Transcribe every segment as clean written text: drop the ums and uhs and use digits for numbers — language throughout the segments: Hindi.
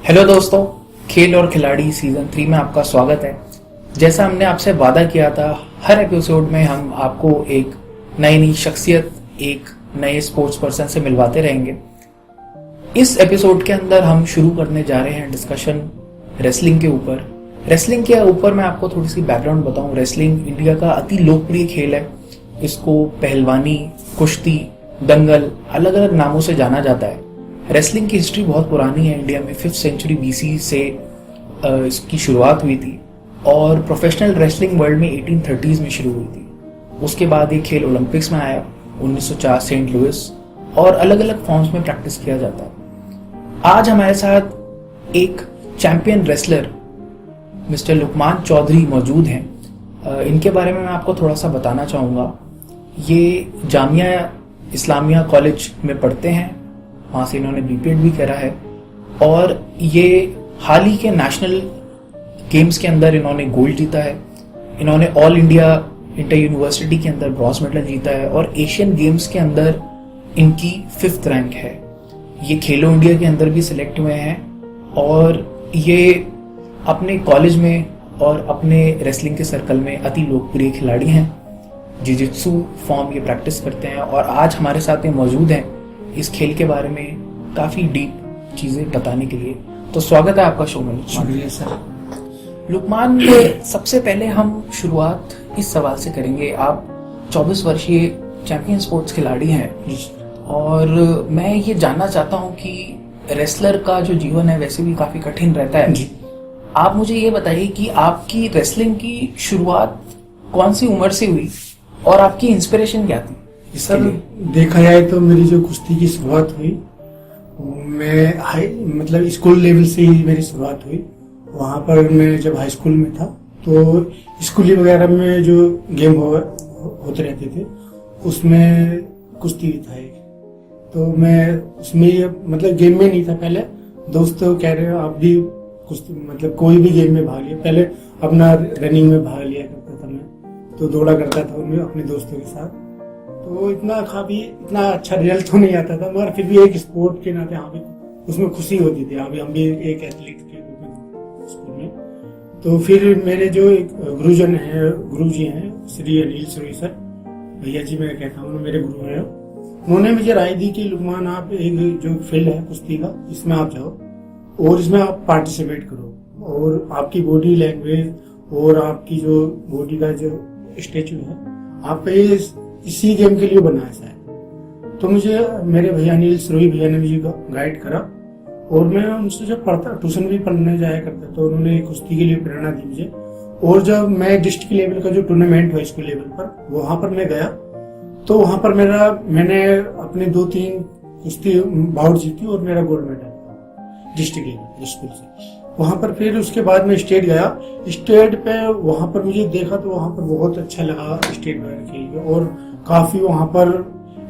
हेलो दोस्तों, खेल और खिलाड़ी सीजन 3 में आपका स्वागत है। जैसा हमने आपसे वादा किया था, हर एपिसोड में हम आपको एक नई शख्सियत, एक नए स्पोर्ट्स पर्सन से मिलवाते रहेंगे। इस एपिसोड के अंदर हम शुरू करने जा रहे हैं डिस्कशन रेसलिंग के ऊपर। रेसलिंग के ऊपर मैं आपको थोड़ी सी बैकग्राउंड बताऊं। रेसलिंग इंडिया का अति लोकप्रिय खेल है। इसको पहलवानी, कुश्ती, दंगल अलग अलग नामों से जाना जाता है। रेसलिंग की हिस्ट्री बहुत पुरानी है। इंडिया में 5th सेंचुरी BC से इसकी शुरुआत हुई थी और प्रोफेशनल रेसलिंग वर्ल्ड में 1830s में शुरू हुई थी। उसके बाद ये खेल ओलंपिक्स में आया 1904 सेंट लुइस और अलग अलग फॉर्म्स में प्रैक्टिस किया जाता है। आज हमारे साथ एक champion wrestler mister Lukman Chaudhary मौजूद हैं। इनके बारे में मैं आपको थोड़ा सा बताना चाहूँगा। ये जामिया इस्लामिया कॉलेज में पढ़ते हैं, वहाँ से इन्होंने BPED भी करा है और ये हाल ही के नेशनल गेम्स के अंदर इन्होंने गोल्ड जीता है। इन्होंने ऑल इंडिया इंटर यूनिवर्सिटी के अंदर ब्रॉन्ज मेडल जीता है और एशियन गेम्स के अंदर इनकी 5th रैंक है। ये खेलो इंडिया के अंदर भी सिलेक्ट हुए हैं और ये अपने कॉलेज में और अपने रेसलिंग के सर्कल में अति लोकप्रिय खिलाड़ी हैं। जिजित्सु फॉर्म ये प्रैक्टिस करते हैं और आज हमारे साथ ये मौजूद हैं इस खेल के बारे में काफी डीप चीजें बताने के लिए। तो स्वागत है आपका शो में। शुक्रिया सर। लुकमान, सबसे पहले हम शुरुआत इस सवाल से करेंगे। आप 24 वर्षीय चैंपियन स्पोर्ट्स खिलाड़ी हैं और मैं ये जानना चाहता हूँ कि रेसलर का जो जीवन है वैसे भी काफी कठिन रहता है। आप मुझे ये बताइए कि आपकी रेसलिंग की शुरुआत कौन सी उम्र से हुई और आपकी इंस्पिरेशन क्या थी? सर, देखा जाए तो मेरी जो कुश्ती की शुरुआत हुई, मैं स्कूल लेवल से ही मेरी शुरुआत हुई। वहाँ पर मैं जब हाई स्कूल में था तो स्कूली वगैरह में जो गेम होते रहते थे उसमें कुश्ती था एक। तो मैं उसमें गेम में नहीं था। पहले दोस्त कह रहे हो आप भी कुश्ती कोई भी गेम में भाग लिया। पहले अपना रनिंग में भाग लिया करता था मैं, तो दौड़ा करता था उनमें अपने दोस्तों के साथ। तो इतना अच्छा रिजल्ट तो नहीं आता था, मगर फिर भी एक स्पोर्ट के नाते यहाँ भी उसमें खुशी होती थी। यहाँ भी हम भी एक एथलीट के रूप में स्कूल में। तो फिर मेरे जो एक गुरुजी हैं श्री अनिल श्री सर, भैया जी मैं कहता हूँ, मेरे गुरु हैं। उन्होंने मुझे राय दी कि लुकमान, आप एक जो फील्ड है कुश्ती का, इसमें आप जाओ और इसमें आप पार्टिसिपेट करो और आपकी बॉडी लैंग्वेज और आपकी जो बॉडी का जो स्टेचू है आप इसी गेम के लिए बनाया शायद। तो मुझे मेरे भैया अनिल सरोही भैया ने मुझे गाइड करा और मैं उनसे जब पढ़ता, ट्यूशन भी पढ़ने जाया करता, तो उन्होंने कुश्ती के लिए प्रेरणा दी मुझे। और जब मैं डिस्ट्रिक्ट लेवल का जो टूर्नामेंट हुआ स्कूल लेवल पर, वहां पर मैं गया तो वहां पर मैंने अपने 2-3 कुश्ती बाउट जीती और मेरा gold medal district level school से। वहां पर फिर उसके बाद मैं स्टेट गया। स्टेट पे वहां पर मुझे देखा तो वहां पर बहुत अच्छा लगा स्टेट में खेल के, और काफी वहां पर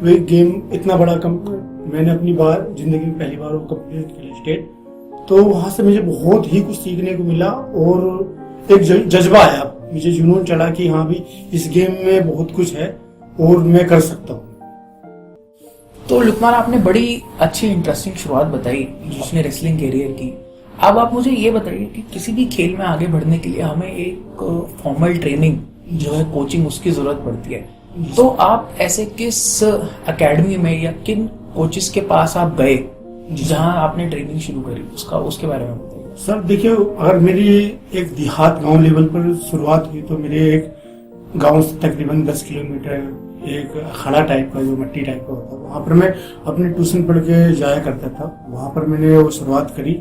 वे गेम इतना बड़ा मैंने अपनी जिंदगी में पहली बार वो कंप्लीट किया स्टेट। तो वहां से मुझे बहुत ही कुछ सीखने को मिला और एक जज्बा आया, मुझे जुनून चढ़ा कि हाँ भी इस गेम में बहुत कुछ है और मैं कर सकता हूँ। तो लुकमान, आपने बड़ी अच्छी इंटरेस्टिंग शुरुआत बताई अपने रेसलिंग कैरियर की। अब आप मुझे ये बताइए कि किसी भी खेल में आगे बढ़ने के लिए हमें एक फॉर्मल ट्रेनिंग जो है, कोचिंग, उसकी जरूरत पड़ती है। तो आप ऐसे किस एकेडमी में या किन कोचेस के पास आप गए जहां आपने ट्रेनिंग शुरू करी, उसके बारे में बताइए। सर देखिए, अगर मेरी एक देहात गांव लेवल पर शुरुआत हुई तो मेरे एक गांव से तकरीबन 10 किलोमीटर एक अखाड़ा टाइप का, जो मट्टी टाइप का होता है, वहां पर मैं अपने ट्यूशन पढ़ के जाया करता था। वहां पर मैंने वो शुरुआत करी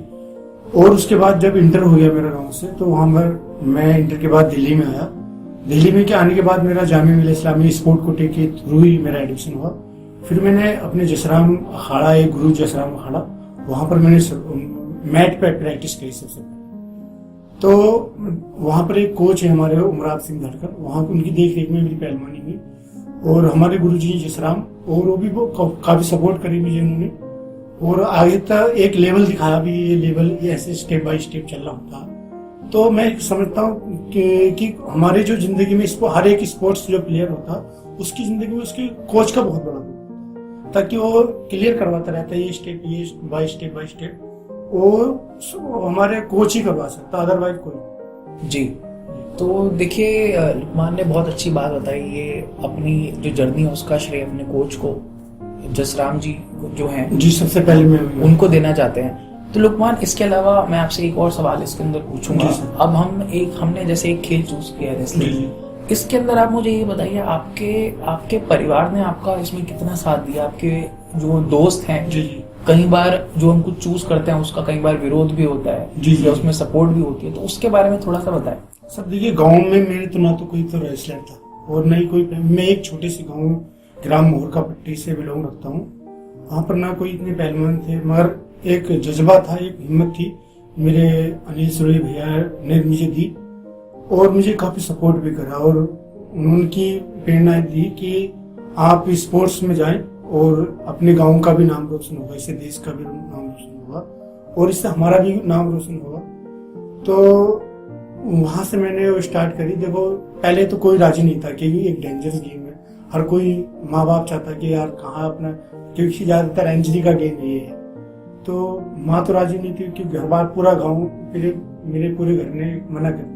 और उसके बाद जब इंटर हो गया मेरा गांव से, तो वहां पर मैं इंटर के बाद दिल्ली में आया। दिल्ली में के आने के बाद मेरा जामिया मिलिया इस्लामिया स्पोर्ट कोटे के थ्रू ही मेरा एडमिशन हुआ। फिर मैंने अपने जसराम अखाड़ा, एक गुरु जसराम अखाड़ा, वहां पर मैंने मैट पे प्रैक्टिस करी सबसे पहले। तो वहां पर एक कोच है हमारे, उमरात सिंह धड़कर, वहां उनकी देख रेख में मेरी पहलवानी हुई और हमारे गुरु जी जसराम, और वो भी काफी सपोर्ट करी मुझे उन्होंने और आगे तक एक लेवल दिखाया भी। ये लेवल ये ऐसे स्टेप बाय स्टेप चल रहा होता। तो मैं समझता हूँ कि हमारे जो जिंदगी में हर एक स्पोर्ट्स जो प्लेयर होता उसकी जिंदगी में उसके कोच का बहुत बड़ा रोल, ताकि वो क्लियर करवाता रहता है ये स्टेप बाय स्टेप वो हमारे कोच ही करवा सकता, अदरवाइज कोई। जी, तो देखिए लुकमान ने बहुत अच्छी बात बताई। ये अपनी जो जर्नी है उसका श्रेय अपने कोच को, जसराम जी जो हैं, जी सबसे पहले मैं उनको देना चाहते हैं। तो लुकमान, इसके अलावा मैं आपसे एक और सवाल इसके अंदर पूछूंगा। अब हमने जैसे एक खेल चूज किया है रेसलिंग, इसके अंदर आप मुझे ये बताइए, आपके परिवार ने आपका इसमें कितना साथ दिया? आपके जो दोस्त हैं, जी कई बार जो हम कुछ चूज करते हैं उसका कई बार विरोध भी होता है, या उसमें सपोर्ट भी होती है, तो उसके बारे में थोड़ा सा बताएं। सर देखिए, गांव में मेरे तो ना तो कोई तो रेसलर था और नहीं कोई, मैं एक छोटे से गांव ग्राम मोहर का पट्टी से बिलोंग रखता हूँ। वहाँ पर ना कोई इतने पहलवान थे, मगर एक जज्बा था, एक हिम्मत थी मेरे अनिल सुरेश भैया ने मुझे दी और मुझे काफी सपोर्ट भी करा और उनकी प्रेरणा दी कि आप स्पोर्ट्स में जाएं और अपने गांव का भी नाम रोशन होगा, इससे देश का भी नाम रोशन होगा और इससे हमारा भी नाम रोशन होगा। तो वहां से मैंने वो स्टार्ट करी। देखो पहले तो कोई राजी नहीं था क्योंकि एक डेंजरस गेम है, हर कोई माँ बाप चाहता कि यार कहाँ अपना, क्योंकि ज्यादातर एंजरी का गेम ये है। तो माँ तो राजी नहीं थी कि घर बार पूरा गाँव, मेरे पूरे घर ने मना कर दिया।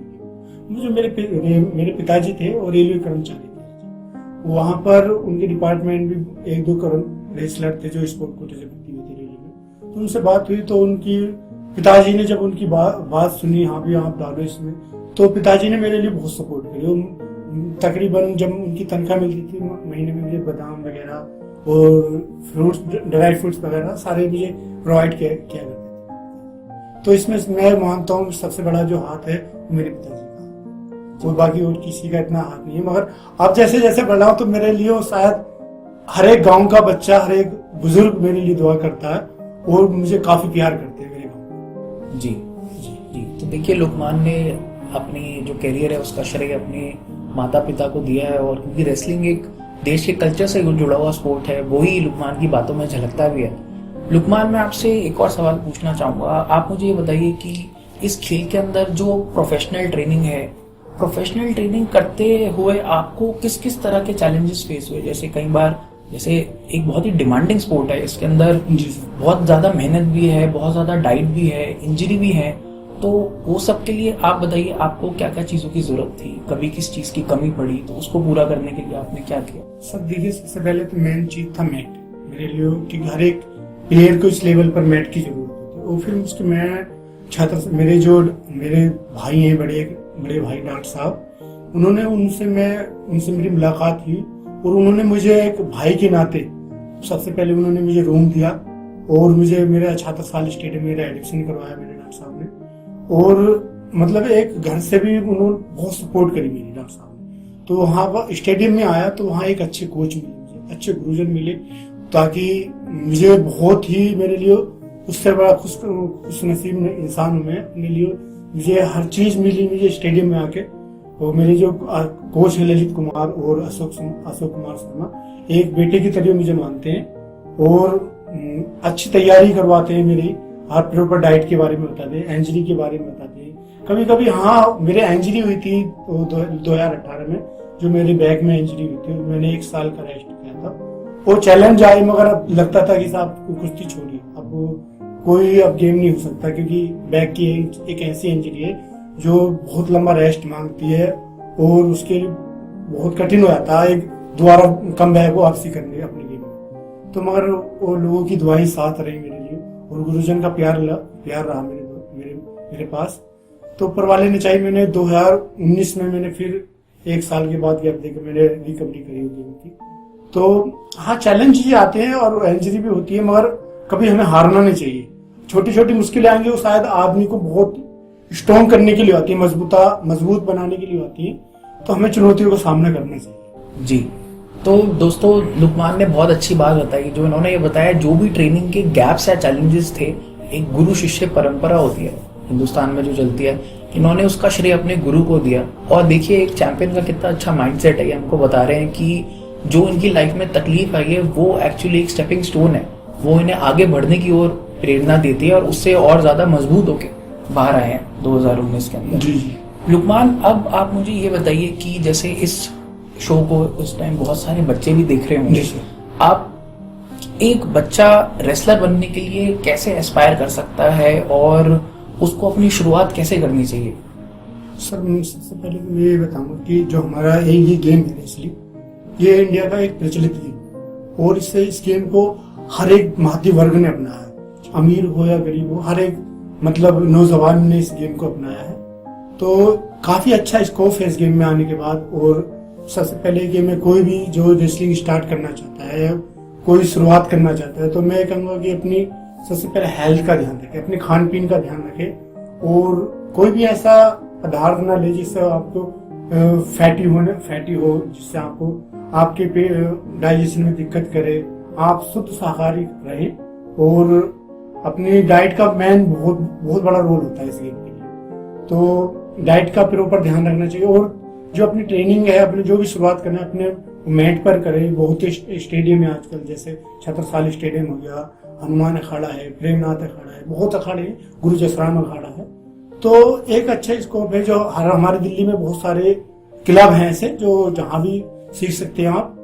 मुझे मेरे पिताजी थे और रेलवे कर्मचारी थे, वहां पर उनके डिपार्टमेंट भी एक दो रेसलर थे जो स्पोर्ट कोटे से भर्ती हुए थे रेलवे में। तो उनसे बात हुई तो उनकी पिताजी ने जब उनकी बात सुनी, हाँ भी आप डालो इसमें, तो पिताजी ने मेरे लिए बहुत सपोर्ट करी। तकरीबन जब उनकी तनख्वाह मिलती थी महीने में, मुझे बादाम वगैरह और फ्रूट्स, ड्राई फ्रूट्स वगैरह सारे मुझे प्रोवाइड किया करते थे। तो इसमें मैं मानता हूँ सबसे बड़ा जो हाथ है मेरे पिताजी का, तो बाकी और किसी का इतना हाथ नहीं है। मगर अब जैसे जैसे बढ़ा हूं तो मेरे लिए शायद हर एक गांव का बच्चा, हर एक बुजुर्ग मेरे लिए दुआ करता है और मुझे काफी प्यार करते हैं मेरे गांव। जी जी जी। तो देखिए लुकमान ने अपनी जो करियर है उसका श्रेय अपने माता पिता को दिया है, और क्योंकि रेसलिंग एक देश के कल्चर से जुड़ा हुआ स्पोर्ट है, वही लुकमान की बातों में झलकता भी है। लुकमान, मैं आपसे एक और सवाल पूछना चाहूंगा। आप मुझे ये बताइए कि इस खेल के अंदर जो प्रोफेशनल ट्रेनिंग है, प्रोफेशनल ट्रेनिंग करते हुए आपको किस किस तरह के चैलेंजेस फेस हुए? जैसे कई बार, जैसे एक बहुत ही डिमांडिंग स्पोर्ट है, इसके अंदर बहुत ज्यादा मेहनत भी है, बहुत ज्यादा डाइट भी है, इंजरी भी है, तो वो सब के लिए आप बताइए आपको क्या क्या चीजों की जरूरत थी? कभी किस चीज की कमी पड़ी तो उसको पूरा करने के लिए आपने क्या किया? सर देखिए, सबसे पहले तो मेन चीज था मैट मेरे लिए, क्योंकि हर एक प्लेयर को इस लेवल पर मैट की जरूरत होती है। और फिर उसके मैं छात्र, मेरे भाई हैं, बड़े भाई डॉक्टर साहब, उनसे मेरी मुलाकात हुई और उन्होंने मुझे एक भाई के नाते सबसे पहले उन्होंने मुझे रूम दिया और मुझे मेरा छात्र साल स्टेडियम में एडमिशन करवाया मेरे डॉक्टर साहब ने। और मतलब एक घर से भी उन्होंने बहुत सपोर्ट करी मेरी डॉक्टर साहब ने। तो वहाँ पर स्टेडियम में आया तो वहाँ एक अच्छे कोच मिले मुझे, अच्छे गुरुजन मिले, ताकि मुझे बहुत ही मेरे लिए उससे बड़ा खुश नसीब इंसान हूँ मैं अपने लिए। मुझे हर चीज मिली मुझे स्टेडियम में आके। और मेरे जो कोच है ललित कुमार और अशोक कुमार शर्मा, एक बेटे की तरह मुझे मानते हैं और अच्छी तैयारी करवाते हैं मेरी, हर प्रॉपर डाइट के बारे में बताते हैं, इंजरी के बारे में बताते हैं। कभी कभी हाँ मेरे इंजरी हुई थी 2018 में, जो मेरे बैक में इंजरी हुई थी, मैंने 1 साल का रेस्ट किया था। वो चैलेंज आई, मगर अब लगता था कि साहब कुश्ती छोड़िए, अब कोई अब गेम नहीं हो सकता, क्योंकि बैक की एक ऐसी इंजरी है जो बहुत लंबा रेस्ट मांगती है और उसके लिए बहुत कठिन हो जाता है एक दोबारा कम बैक वापसी करने अपने गेम में। तो मगर वो लोगों की दुआएं साथ रही मेरे लिए और गुरुजन का प्यार रहा मेरे पास। तो ऊपर वाले ने चाहिए, मैंने 2019 में मैंने फिर 1 साल के बाद गैप देकर मैंने रिकवरी करी गेम की। तो हाँ चैलेंज ही आते हैं और इंजरी भी होती है, मगर कभी हमें हारना नहीं चाहिए। छोटी छोटी मुश्किलें आएंगी, वो शायद आदमी को बहुत स्ट्रॉन्ग करने के लिए आती है, मजबूत बनाने के लिए आती है। तो हमें चुनौतियों का सामना करना चाहिए। जी, तो दोस्तों लुकमान ने बहुत अच्छी बात बताई। जो इन्होंने ये बताया, जो भी ट्रेनिंग के गैप्स या चैलेंजेस थे, एक गुरु शिष्य परंपरा होती है हिंदुस्तान में जो चलती है, इन्होंने उसका श्रेय अपने गुरु को दिया। और देखिए एक चैंपियन का कितना अच्छा माइंडसेट है, ये हमको बता रहे हैं कि जो इनकी लाइफ में तकलीफ आई है वो एक्चुअली एक स्टेपिंग स्टोन है, वो इन्हें आगे बढ़ने की ओर प्रेरणा देती है और उससे और ज्यादा मजबूत होके बाहर आए हैं 2019 के अंदर। जी लुकमान, अब आप मुझे ये बताइए कि जैसे इस शो को इस टाइम बहुत सारे बच्चे भी देख रहे होंगे, आप एक बच्चा रेसलर बनने के लिए कैसे एस्पायर कर सकता है और उसको अपनी शुरुआत कैसे करनी चाहिए? सर मैं सबसे पहले तो मैं ये बताऊंगा कि जो हमारा ये गेम है रेसलिंग, ये इंडिया का एक प्रचलित गेम और इससे इस गेम को हर एक महाद्वीप वर्ग ने अपनाया है, अमीर हो या गरीब हो, हर एक मतलब नौजवान ने इस गेम को अपनाया है। तो काफी अच्छा स्कोप है इस गेम में आने के बाद। और सबसे पहले गेम में कोई भी जो रेसलिंग स्टार्ट करना चाहता है या कोई शुरुआत करना चाहता है तो मैं कहूँगा कि अपनी सबसे पहले हेल्थ का ध्यान रखे, अपने खान पीन का ध्यान रखे और कोई भी ऐसा पदार्थ ना ले जिससे आपको फैटी हो, जिससे आपको आपके डाइजेशन में दिक्कत करे। आप शुद्ध शाकाहारी रहे और अपनी डाइट का बहुत बड़ा रोल होता है इस गेम के लिए। तो डाइट का प्रॉपर ध्यान रखना चाहिए और जो अपनी ट्रेनिंग है, अपनी जो भी शुरुआत करना है अपने मैट पर करे। बहुत ही स्टेडियम है आजकल, जैसे छत्रसाल स्टेडियम हो गया, हनुमान अखाड़ा है, प्रेमनाथ अखाड़ा है, बहुत अखाड़े हैं, गुरु जसराम अखाड़ा है। तो एक अच्छा स्कोप है जो हमारे दिल्ली में बहुत सारे क्लब हैं ऐसे जो जहाँ भी सीख सकते हैं आप।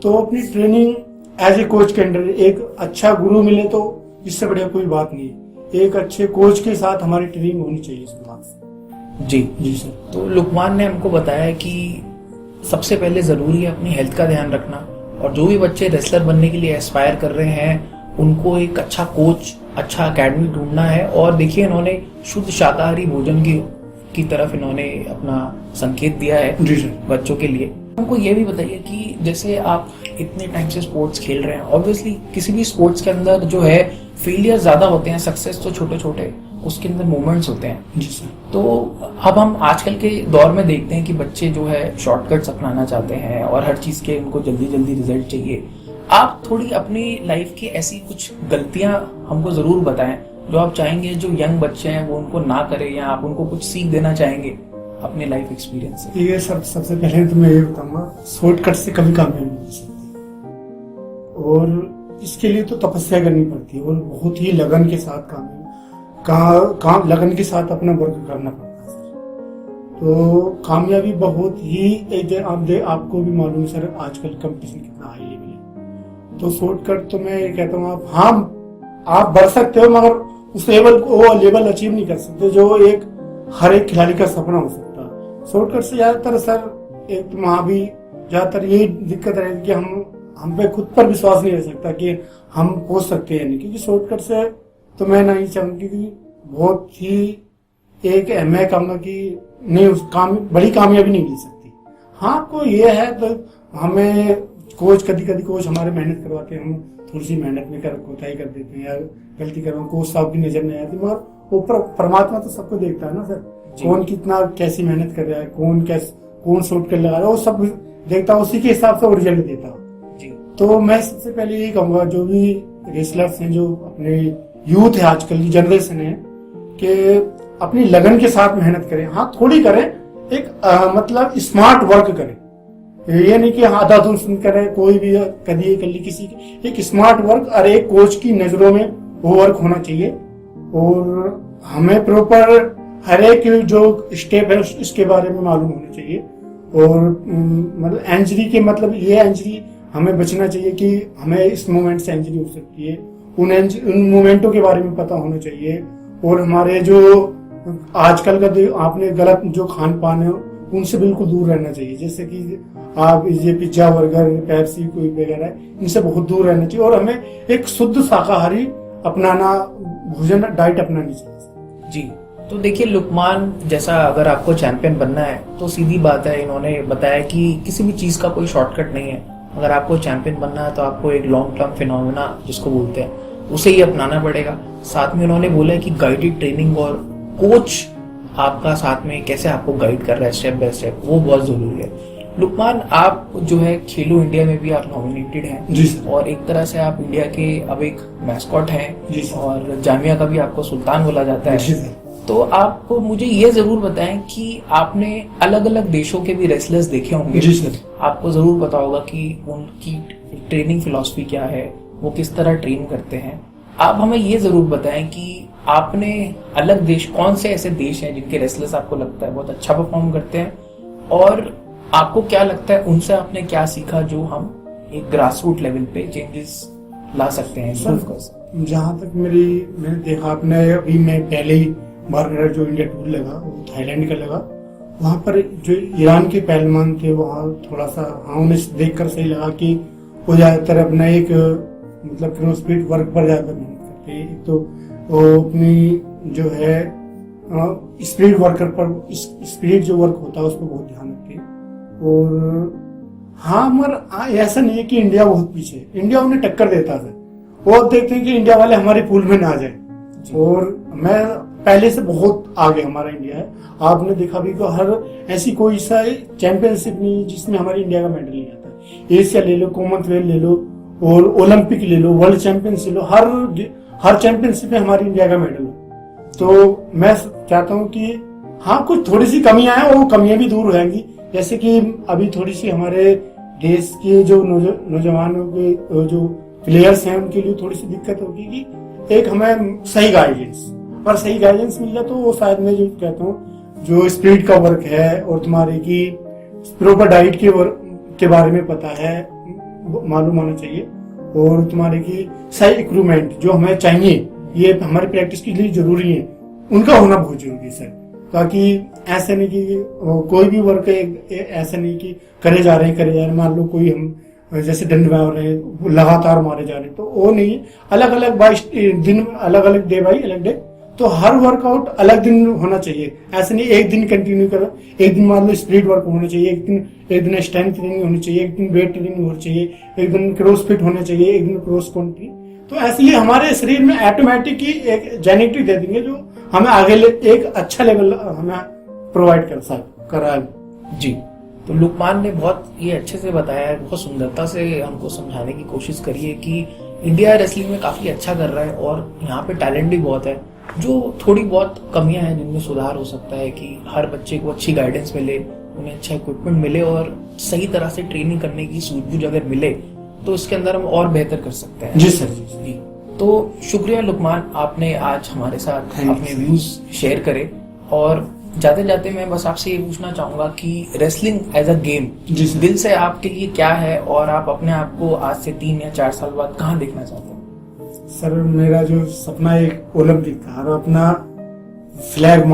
तो अपनी ट्रेनिंग एज ए कोच के अंडर एक अच्छा गुरु मिले तो इससे बढ़िया कोई बात नहीं है। एक अच्छे कोच के साथ हमारी ट्रेनिंग होनी चाहिए शुरुआत से। जी सर। तो लुकमान ने हमको बताया कि सबसे पहले जरूरी है अपनी हेल्थ का ध्यान रखना और जो भी बच्चे रेसलर बनने के लिए एस्पायर कर रहे हैं उनको एक अच्छा कोच, अच्छा एकेडमी ढूंढना है। और देखिए इन्होंने शुद्ध शाकाहारी भोजन की तरफ इन्होंने अपना संकेत दिया है जी सर बच्चों के लिए। हमको ये भी बताइए कि जैसे आप इतने टाइम से स्पोर्ट्स खेल रहे हैं, ऑब्वियसली किसी भी स्पोर्ट्स के अंदर जो है फेलियर ज्यादा होते हैं, सक्सेस तो छोटे छोटे उसके अंदर मोमेंट्स होते हैं। जी सर। तो अब हम आजकल के दौर में देखते हैं कि बच्चे जो है शॉर्टकट्स अपनाना चाहते हैं और हर चीज के उनको जल्दी जल्दी रिजल्ट चाहिए। आप थोड़ी अपनी लाइफ की ऐसी कुछ गलतियां हमको जरूर बताएं जो आप चाहेंगे जो यंग बच्चे हैं वो उनको ना करें, या आप उनको कुछ सीख देना चाहेंगे अपने लाइफ एक्सपीरियंस से। ये सबसे पहले तो मैं ये बताऊंगा, शॉर्टकट से कभी कामयाबी नहीं हो सकती और इसके लिए तो तपस्या करनी पड़ती है और बहुत ही लगन के साथ काम लगन के साथ अपना वर्क करना पड़ता है सर। तो कामयाबी बहुत ही आपको भी मालूम है सर आजकल कंपटीशन कितना हाई लेवल है। तो शॉर्टकट तो मैं कहता हूँ आप बढ़ सकते हो मगर उस लेवल अचीव नहीं कर सकते जो एक हर एक खिलाड़ी का सपना हो सकता है। शॉर्टकट से ज्यादातर सर एक तो वहां भी ज्यादातर यही दिक्कत रहेगी कि हम पे खुद पर विश्वास नहीं रह सकता कि हम पहुंच सकते हैं नहीं, क्योंकि शॉर्टकट से तो मैं नहीं चाहूंगी कि बहुत ही एक मैं कहूंगा कि नहीं बड़ी कामयाबी नहीं मिल सकती। हाँ कोई ये है तो हमें कभी कोच हमारे मेहनत करवाते हैं, हम थोड़ी सी मेहनत में कोताही कर देते हैं या गलती कर कोच साहब की नजर नहीं आती, मगर ऊपर परमात्मा तो सबको देखता है ना सर, कौन कितना कैसी मेहनत कर रहा है, कौन शॉट कर लगा रहा है, वो सब देखता है, उसी के हिसाब से वो रिजल्ट देता है। तो मैं सबसे पहले यही कहूंगा जो भी रेसलर्स हैं, जो अपने यूथ है आजकल की जनरेशन है, कि अपनी लगन के साथ मेहनत करें। हाँ थोड़ी करें, एक मतलब स्मार्ट वर्क करें, ये नहीं कि आधा धुन सुन करें, कोई भी कर ली किसी की, एक स्मार्ट वर्क और एक कोच की नजरों में वो वर्क होना चाहिए। और हमें प्रॉपर हर एक जो स्टेप है उसके बारे में मालूम होना चाहिए। और मतलब इंजरी के मतलब ये इंजरी हमें बचना चाहिए कि हमें इस मोमेंट से इंजरी हो सकती है, उन मोमेंटों के बारे में पता होना चाहिए। और हमारे जो आजकल का आपने गलत जो खान पान है उनसे बिल्कुल दूर रहना चाहिए, जैसे कि आप ये पिज्जा बर्गर पेप्सी कोई वगैरह इनसे बहुत दूर रहना चाहिए। और हमें एक शुद्ध शाकाहारी अपनाना भोजन डाइट अपनानी चाहिए। जी तो देखिए लुकमान जैसा अगर आपको चैंपियन बनना है तो सीधी बात है, इन्होंने बताया कि किसी भी चीज का कोई शॉर्टकट नहीं है। अगर आपको चैंपियन बनना है तो आपको एक लॉन्ग टर्म फिनोमेना जिसको बोलते हैं उसे ही अपनाना पड़ेगा। साथ में उन्होंने बोला कि गाइडेड ट्रेनिंग और कोच आपका साथ में कैसे आपको गाइड कर रहा है स्टेप बाय स्टेप, वो बहुत जरूरी है। लुकमान आप जो है खेलो इंडिया में भी आप नॉमिनेटेड हैं जी सर। और एक तरह से आप इंडिया के अब एक मैस्कॉट हैं जी सर। और जामिया का भी आपको सुल्तान बोला जाता है। जी सर। तो आपको मुझे ये जरूर बताएं कि आपने अलग अलग देशों के भी रेसलर्स देखे होंगे। जी सर। आपको जरूर पता होगा कि उनकी ट्रेनिंग फिलॉसफी क्या है, वो किस तरह ट्रेन करते हैं। आप हमें ये जरूर बताएं कि आपने अलग देश, कौन से ऐसे देश हैं जिनके रेसलर्स आपको लगता है बहुत अच्छा परफॉर्म करते हैं, और आपको क्या लगता है उनसे आपने क्या सीखा जो हम एक ग्रासरूट लेवल पे चेंजेस ला सकते हैं, इम्प्रूव कर सकते जहाँ तक मैंने देखा, आपने अभी मैं पहले ही बार मेरा जो इंडिया टूर लगा वो थाईलैंड का लगा, वहाँ पर जो ईरान के पहलवान थे वहाँ थोड़ा सा, हाँ, उन्हें देखकर सही लगा कि वो ज्यादातर अपना एक मतलब स्पीड वर्क पर ज्यादा मेहनत करते हैं। एक तो वो अपनी जो है स्पीड वर्कर पर, स्पीड जो वर्क होता है उस पर बहुत ध्यान रखते हैं। और हाँ, मगर ऐसा नहीं है कि इंडिया बहुत पीछे है, इंडिया उन्हें टक्कर देता है। वो अब देखते हैं कि इंडिया वाले हमारे पूल में ना आ जाए, और मैं पहले से बहुत आगे हमारा इंडिया है। आपने देखा भी कि हर ऐसी कोई सा चैंपियनशिप नहीं जिसमें हमारे इंडिया का मेडल नहीं आता। एशिया ले लो, कॉमनवेल्थ ले लो, और ओलंपिक ले लो, वर्ल्ड चैंपियनशिप ले लो, हर चैंपियनशिप में हमारी इंडिया का मेडल है। तो मैं चाहता हूँ कि हाँ, कुछ थोड़ी सी कमियां हैं और वो कमियां भी दूर हो जाएंगी। जैसे कि अभी थोड़ी सी हमारे देश के जो नौजवानों के जो प्लेयर्स हैं उनके लिए थोड़ी सी दिक्कत होगी कि एक हमें सही गाइडेंस, और सही गाइडेंस मिल जाए तो वो शायद मैं जो कहता हूँ जो स्पीड का वर्क है और तुम्हारे की प्रॉपर डाइट के बारे में पता है, मालूम होना चाहिए, और तुम्हारे की सही इक्विपमेंट जो हमें चाहिए, ये हमारी प्रैक्टिस के लिए जरूरी है, उनका होना बहुत जरूरी है सर। ताकि ऐसे नहीं कि कोई भी वर्क ऐसा नहीं कि करे जा रहे हैं, मान लो कोई हम जैसे डंड मार रहे हैं लगातार मारे जा रहे हैं, तो वो नहीं, अलग अलग दिन, अलग अलग डे बाई अलग डे, तो हर वर्कआउट अलग दिन होना चाहिए। ऐसे नहीं एक दिन कंटिन्यू करो, एक दिन मान लो स्पीड वर्क होना चाहिए, एक दिन स्ट्रेंथ ट्रेनिंग होनी चाहिए, एक दिन वेट ट्रेनिंग होनी चाहिए, एक दिन क्रॉस फिट होना चाहिए, एक दिन क्रॉस कंट्री। तो ऐसे ही हमारे शरीर में ऑटोमेटिक ही एक जेनेटिक दे देंगे जो हमें आगे एक अच्छा लेवल हमें प्रोवाइड कर रहा है। जी, तो लुकमान ने बहुत ये अच्छे से बताया है, बहुत सुंदरता से हमको समझाने की कोशिश करी है कि इंडिया रेसलिंग में काफी अच्छा कर रहा है और यहाँ पे टैलेंट भी बहुत है। जो थोड़ी बहुत कमियां हैं जिनमें सुधार हो सकता है कि हर बच्चे को अच्छी गाइडेंस मिले, उन्हें अच्छा इक्विपमेंट मिले और सही तरह से ट्रेनिंग करने की सूझबूझ अगर मिले तो इसके अंदर हम और बेहतर कर सकते हैं। जी सर। जी, तो शुक्रिया लुकमान, आपने आज हमारे साथ अपने व्यूज शेयर करे। और जाते जाते मैं बस आपसे ये पूछना चाहूंगा कि रेसलिंग एज अ गेम दिल से आपके लिए क्या है, और आप अपने आप को आज से 3 या 4 साल बाद कहाँ देखना चाहते हैं? सर, मेरा जो सपना है एक ओलंपिक का और अपना फ्लैग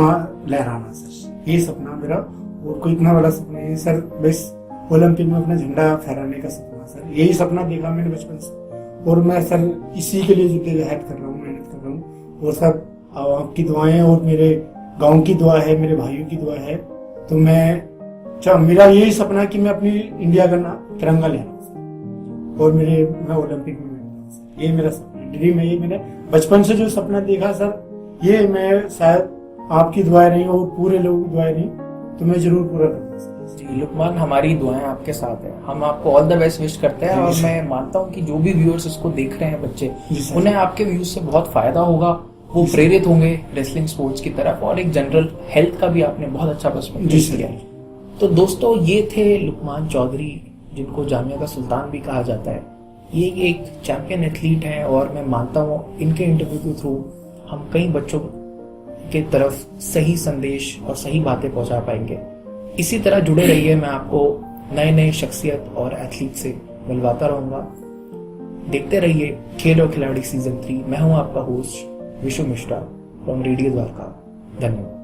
लहराना सर, ये सपना मेरा, और कोई इतना बड़ा सपना है सर, बस ओलंपिक में अपना झंडा फहराने का सपना सर, यही सपना देखा मैंने बचपन से, और मैं सर इसी के लिए जिद्दोजहद कर रहा हूँ, मेहनत कर रहा हूँ। और सर आपकी दुआएं और मेरे गांव की दुआ है, मेरे भाइयों की दुआ है, तो मेरा यही सपना है कि मैं अपनी इंडिया का तिरंगा ले आऊँ और मैं ओलंपिक में सर, ये मेरा सपना ड्रीम है। ये मैंने बचपन से जो सपना देखा सर, ये मैं शायद आपकी दुआएं नहीं और पूरे लोगों की दुआएं नहीं तो मैं जरूर पूरा करूंगा सर। जी लुकमान, हमारी दुआएं आपके साथ हैं, हम आपको ऑल द बेस्ट विश करते हैं। और मैं मानता हूं कि जो भी व्यूअर्स इसको देख रहे हैं बच्चे, उन्हें आपके व्यूज से बहुत फायदा होगा, वो प्रेरित होंगे रेसलिंग स्पोर्ट्स की तरफ, और एक जनरल हेल्थ का भी आपने बहुत अच्छा पर्सपेक्टिव किया। तो दोस्तों, ये थे लुकमान चौधरी, जिनको जामिया का सुल्तान भी कहा जाता है। ये एक चैंपियन एथलीट हैं और मैं मानता हूँ इनके इंटरव्यू के थ्रू हम कई बच्चों के तरफ सही संदेश और सही बातें पहुंचा पाएंगे। इसी तरह जुड़े रहिए, मैं आपको नए शख्सियत और एथलीट से मिलवाता रहूंगा। देखते रहिए खेल और खिलाड़ी सीजन 3। मैं हूं आपका host Vishu Mishra from radio Dwarka. धन्यवाद।